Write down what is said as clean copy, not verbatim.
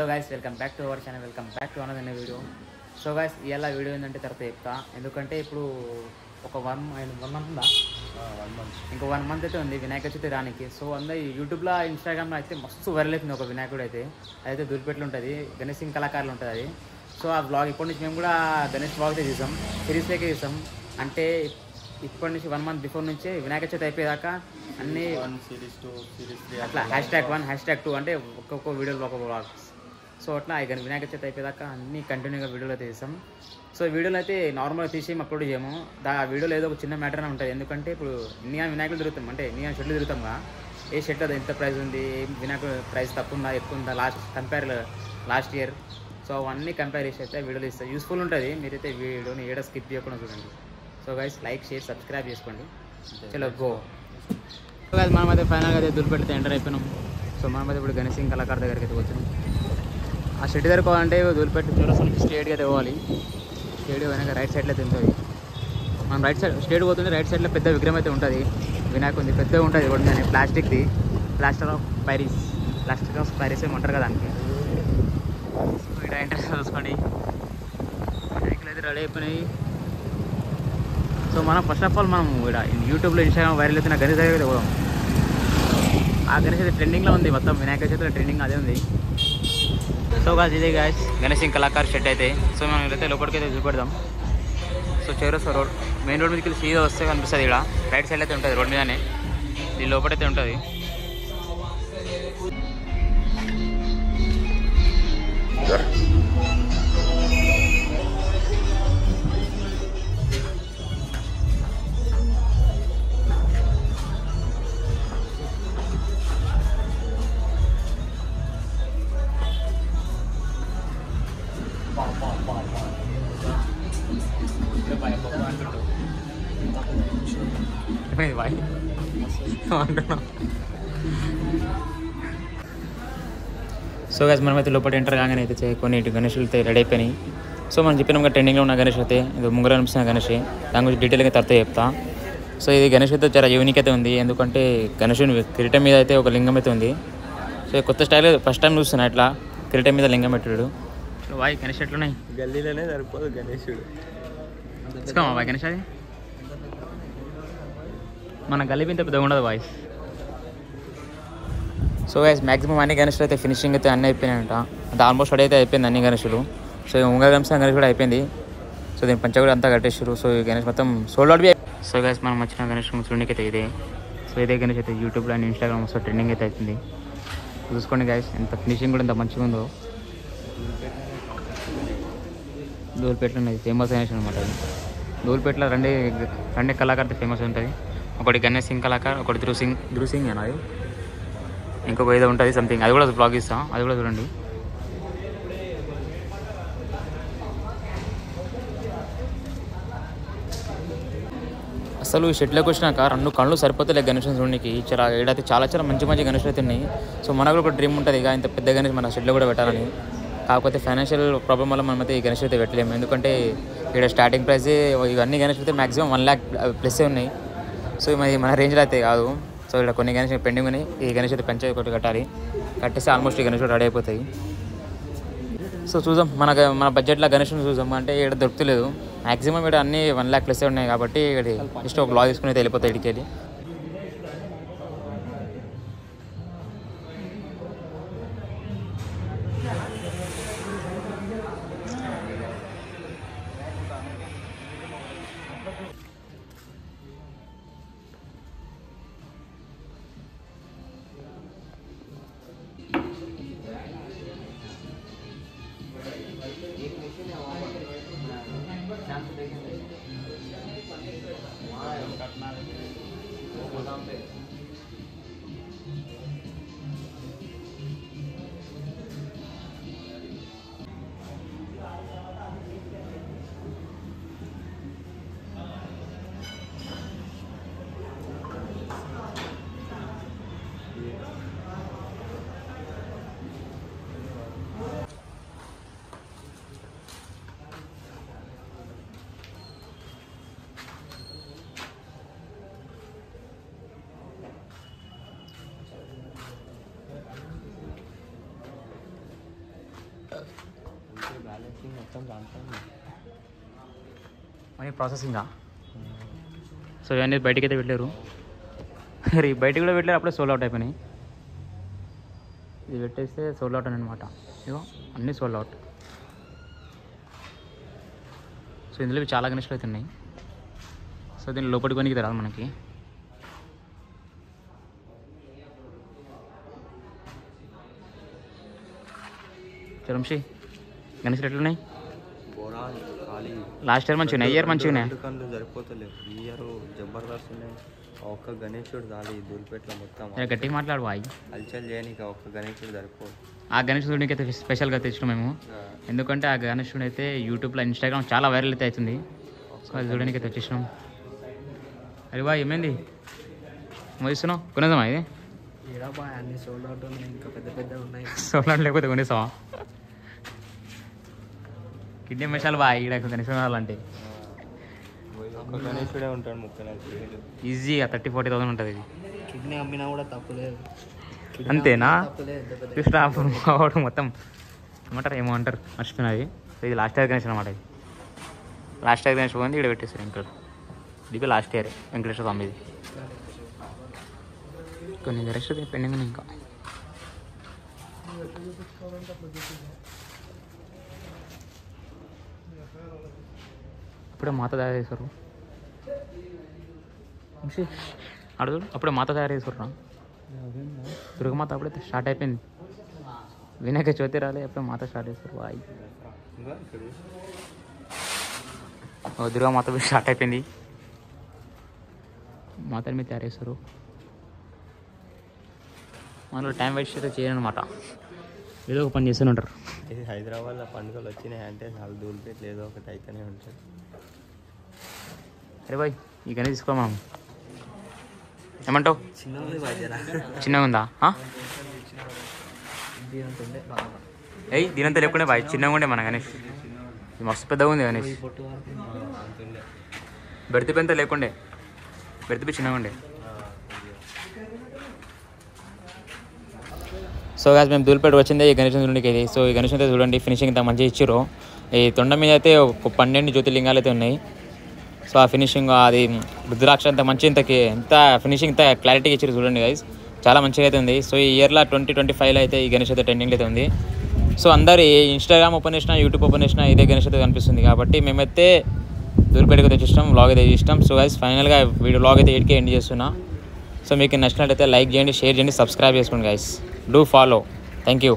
Hello guys, welcome back to our channel. Welcome back to another video. So guys, ఇలా video ఏంటంటే తర్వాత చెప్తా. ఎందుకంటే ఇప్పుడు ఒక 1 మంత్ ఉందా, 1 month ఇంకో 1 మంత్ అయితే ఉంది వినాయక చవితి రానికి. సో అందరూ యూట్యూబ్లో, ఇన్స్టాగ్రామ్లో అయితే మస్తు వైరల్ అవుతుంది ఒక వినాయకుడు అయితే. అదైతే దూరిపేటలో ఉంటుంది, గణేష్ సింగ్ కళాకారులు ఉంటుంది అది. సో ఆ బ్లాగ్ ఇప్పటి నుంచి మేము కూడా గణేష్ బ్లాగ్ అయితే తీసాం, సిరీస్లోకి తీసాం. అంటే ఇప్పటి నుంచి 1 మంత్ బిఫోర్ నుంచే వినాయక చవితి అయిపోయేదాకా అన్నీ series 2 series 3 అట్లా #1 #2 అంటే ఒక్కొక్క వీడియోలో ఒక బ్లాగ్స్. సో అట్లా ఇక వినాయక చవితి అయిపోయేదాకా అన్నీ కంటిన్యూగా వీడియోలో అయితే తీసాం. సో వీడియోలో అయితే నార్మల్గా తీసి అప్లోడ్ చేయము. ఆ వీడియోలో ఏదో ఒక చిన్న మ్యాటర్ అని ఉంటుంది. ఎందుకంటే ఇప్పుడు ఇన్ని వినాయకులు తిరుగుతాం, అంటే ఇన్ని షెడ్లు తిరుగుతాంగా, ఏ షెడ్ అది ఎంత ప్రైస్ ఉంది, ఏ వినాయకుడు ప్రైస్ తక్కువ ఉందా ఎక్కువ ఉందా, లాస్ట్ ఇయర్. సో అవన్నీ కంపేర్ చేసి అయితే వీడియోలు ఇస్తాయి, యూస్ఫుల్ ఉంటుంది. మీరైతే వీడియోని ఏడా స్కిప్ చేయకుండా చూడండి. So guys, like share subscribe చేసుకోండి. చలో గో. సో గైస్, మనమైతే ఫైనల్గా అయితే దూరిపెడితే ఎంటర్ అయిపోయినాం. సో మనమైతే ఇప్పుడు గణేష్ సింగ్ కళాకారు దగ్గరికి అయితే వచ్చినాం. ఆ షెడ్ దగ్గర పోవాలంటే దూరిపెట్టి చూరస్ నుంచి స్ట్రేట్గా అయితే పోవాలి. స్ట్రేట్ వెనక రైట్ సైడ్లో అయితే ఉంటుంది. మనం రైట్ సైడ్ స్ట్రేట్ పోతుంటే రైట్ సైడ్లో పెద్ద విగ్రహం అయితే ఉంటుంది, వినాయకుడిది పెద్దగా ఉంటుంది. ఒకటి ప్లాస్టిక్ది, ప్లాస్టర్ ఆఫ్ ప్యారిస్ ఏమంటారు కదా దానికి. సో ఇక్కడ ఎంట్రెన్స్ చూసుకోండి, వినాయకులు అయితే రెడీ అయిపోయినాయి. సో మనం ఫస్ట్ ఆఫ్ ఆల్ మనం ఇక్కడ యూట్యూబ్లో, ఇన్స్టాగ్రామ్ వైరల్ అవుతున్న గణేష్ దగ్గర అయితే పోదాం. ఆ గణేష్ అయితే ట్రెండింగ్లో ఉంది, మొత్తం వినాయక చవితిలో ట్రెండింగ్ అదే ఉంది. సో గాస్, ఇదే గాస్ గణేష్ సింగ్ కళాకారు షెడ్ అయితే. సో మనం అయితే లోపలికి అయితే చూపెడదాం. సో చౌరస్తా రోడ్, మెయిన్ రోడ్ మీదకి సీదా వస్తే కనిపిస్తుంది. ఇక్కడ రైట్ సైడ్ అయితే ఉంటుంది, రోడ్ మీదనే. దీని లోపలైతే ఉంటుంది. సో గైస్, మనమైతే లోపల ఎంటర్ కాగానే అయితే కొన్ని గణేషులు అయితే రెడీ అయిపోయినాయి. సో మనం చెప్పినాక ట్రెండింగ్లో ఉన్న గణేష్ అయితే ఇది ముంగర అనిపిస్తున్న గణేష్. దాని గురించి డీటెయిల్గా తర్వాత చెప్తా. సో ఇది గణేష్ అయితే చాలా యూనిక్ అయితే ఉంది, ఎందుకంటే గణేషుని కిరీటం మీద అయితే ఒక లింగం అయితే ఉంది. సో కొత్త స్టైల్ ఫస్ట్ టైం చూస్తున్నా, ఇట్లా కిరీటం మీద లింగం పెట్టాడు. వాయ్ గణేష్ ఎట్లున్నాయి, గల్లీలోనే సరిపోదు గణేశుడు. వాయ్ గణేష్ అది మన గల్లీ ఇంత పెద్దగా ఉండదు వాయిస్. సో గైస్, మ్యాక్సిమం అన్ని గణేషులు అయితే ఫినిషింగ్ అయితే అన్నీ అయిపోయినాయంట. అది ఆల్మోస్ట్ రెడీ అయితే అయిపోయింది అన్ని గణేషులు. సో ఉంగర గణేష్ కూడా అయిపోయింది. సో దీని పంచ కూడా అంతా కట్టేసారు. సో ఈ గణేష్ మొత్తం సోల్డ్ అవుట్. సో గైస్, మనం వచ్చిన గణేష్ చూడడానికి అయితే ఇదే. సో ఇదే గణేష్ అయితే యూట్యూబ్లో అండ్ ఇన్స్టాగ్రామ్ సో ట్రెండింగ్ అయితే అవుతుంది. చూసుకోండి గైస్, ఎంత ఫినిషింగ్ కూడా ఎంత మంచిగా ఉందో. దూల్పేటలో ఉన్నది ఫేమస్ గణేష్ అనమాట. అది దూల్పేటలో రెండే కళాకారుతో ఫేమస్ ఉంటుంది. ఒకటి గణేష్ సింగ్ కళాకార్, ఒకటి ధ్రువ్ సింగ్ అది, ఇంకొక ఏదో ఉంటుంది సంథింగ్. అది కూడా బ్లాగ్ ఇస్తాం, అది కూడా చూడండి. అసలు ఈ షెడ్లోకి వచ్చినాక 2 కళ్ళు సరిపోతలే గణేష్ చూడడానికి. ఏడైతే చాలా మంచి గణేష్ అయితే ఉన్నాయి. సో మనకు కూడా ఒక డ్రీమ్ ఉంటుంది, ఇక ఇంత పెద్ద గణేష్ మన షెడ్లో కూడా పెట్టాలని. కాకపోతే ఫైనాన్షియల్ ప్రాబ్లం వల్ల మనమైతే ఈ గణేష్ అయితే పెట్టలేము. ఎందుకంటే ఇక్కడ స్టార్టింగ్ ప్రైస్ ఇవన్నీ గణేష్ అయితే మ్యాక్సిమం 1 lakh ప్లస్ ఉన్నాయి. సో మరి మన రేంజ్లో అయితే కాదు. సో ఇక్కడ కొన్ని గణేష్ పెండింగ్ ఉన్నాయి. ఈ గణేష్ అయితే పెంచే ఒకటి కట్టాలి, కట్టేస్తే ఆల్మోస్ట్ ఈ గణేష్ రెడీ అయిపోతాయి. సో చూద్దాం, మన బడ్జెట్లో గణేష్ని చూద్దాం. అంటే ఇక్కడ దొరుకుతలేదు, మ్యాక్సిమం ఇక్కడ అన్నీ 1 lakh ప్లస్ ఉన్నాయి. కాబట్టి ఇక్కడ జస్ట్ ఒక బ్లాగ్ తీసుకుని అయితే వెళ్ళిపోతాయి ఇక్కడికి వెళ్ళి. మొత్తం దాంట్లో మనీ ప్రాసెసింగా. సో ఇవన్నీ బయటికి అయితే పెట్టలేరు, మరి బయటికి కూడా పెట్టలేరు, అప్పుడే సోల్ అవుట్ అయిపోయినాయి. ఇది పెట్టేస్తే సోల్ అవుట్ అనమాట. ఇగో అన్నీ సోల్ అవుట్. సో ఇందులో చాలా గణేష్లు అయితే ఉన్నాయి. సో దీన్ని లోపలికి కొనికి రాదు మనకి. చరంశి గణేష్లు ఎట్లున్నాయి? లాస్ట్ ఇయర్ మంచిగా ఉన్నాయి, ఇయర్ మంచిగా ఉన్నాయి. కళ్ళు సరిపోతలేవు. ఈ ఇయర్ జబర్దస్త్ ఉన్నాయి. ఒక్క గణేశుడు చాలు ఈ దూల్పేటలో మొత్తం. గట్టిగా మాట్లాడు బాయ్. హల్చల్ చేయడానికి ఒక్క గణేశుడు సరిపోదు. ఆ గణేశుడికి అయితే స్పెషల్గా తెచ్చినాం మేము, ఎందుకంటే ఆ గణేశుడు అయితే యూట్యూబ్లో ఇన్స్టాగ్రామ్ చాలా వైరల్ అయితే అవుతుంది. సో అది చూడడానికి అయితే వచ్చేసినాం. అరే బాయ్ ఏమైంది మోయిస్తున్నావు? కొనేదామా ఇది? అన్ని సోల్డ్ అవుట్ ఉన్నాయి, ఇంకా పెద్ద పెద్ద ఉన్నాయి. సోల్ అవుట్ లేకపోతే కొనేసావా? కిడ్నీ మసాలా బాగా ఈడ గణేశం కావాలంటే ఒక్క గణేశుడే ఉంటాడు 30,000 ఈజీగా 30,000-40,000 ఉంటుంది. ఇది కిడ్నీ అమ్మినా కూడా తప్పులేదు. అంతేనా? చూసినా అవడం మొత్తం ఏమంటారు, ఏమో అంటారు మర్చిపోయినది. ఇది లాస్ట్ ఇయర్ గణేష్ అనమాట. ఇది లాస్ట్ ఇయర్ గణేష్ పోయింది, ఇక్కడ పెట్టేస్తారు ఇంకా. ఇది లాస్ట్ ఇయర్ వెంకటేశ్వర స్వామిది. కొన్ని గణేష్ పెండింగ్ ఉన్నాయి ఇంకా. అప్పుడే మాత తయారు చేశారు అడుగు. అప్పుడే మాత తయారు చేశారు. దుర్గమాత అప్పుడే స్టార్ట్ అయిపోయింది. వినాయక చవితి రాలే, అప్పుడే మాత స్టార్ట్ చేస్తారు. బాయ్ దుర్గామాత స్టార్ట్ అయిపోయింది. మాతని మీద తయారు చేస్తారు. మనలో టైం వేస్ట్ అయితే చేయనమాట, ఏదో ఒక పని చేస్తూనే ఉంటారు. ఇది హైదరాబాద్లో పండుగలు వచ్చినాయి అంటే చాలా దూల్పేట్లు ఏదో ఒకటి అయితేనే ఉంటుంది. అరే బాయ్ ఈ గణేష్ తీసుకో మనం. ఏమంటావు? చిన్నగా ఉందా? ఏయ్ దీనంతా లేకుండా బాయ్, చిన్నగా ఉండే మన గణేష్. ఇది మస్తు పెద్దగా ఉంది గణేష్. బెర్తి పెంత లేకుండే, బెర్తిపి చిన్నగా ఉండే. సో గాజ్ మేము దూల్పేట వచ్చిందే ఈ గణేష్ చూడడానికి. సో ఈ గణేష్ అయితే చూడండి, ఫినిషింగ్ ఇంత మంచిగా ఇచ్చారు. ఈ తొండ మీద అయితే ఒక 12 జ్యోతిర్లింగాలు అయితే ఉన్నాయి. సో ఆ ఫినిషింగ్, అది రుద్రాక్ష అంత మంచి ఎంత ఫినిషింగ్ ఇంత క్లారిటీగా ఇచ్చారు చూడండి గైస్, చాలా మంచిగా అయితే ఉంది. సో ఈ ఇయర్లో 2025లో అయితే ఈ గణేష్ అయితే ట్రెండింగ్లో అయితే ఉంది. సో అందరు ఇన్స్టాగ్రామ్ ఓపెన్ చేసినా, యూట్యూబ్ ఓపెన్ చేసినా ఇదే గణేష్ అయితే కనిపిస్తుంది. కాబట్టి మేమైతే దూల్పేటకి అయితే ఇష్టం, వ్లాగ్ అయితే ఇష్టం. సో గైస్ ఫైనల్గా వీడియో వ్లాగ్ అయితే 8K ఎండ్ చేస్తున్నా. సో మీకు నచ్చినట్లయితే లైక్ చేయండి, షేర్ చేయండి, సబ్స్క్రైబ్ చేసుకోండి guys. Do follow. Thank you.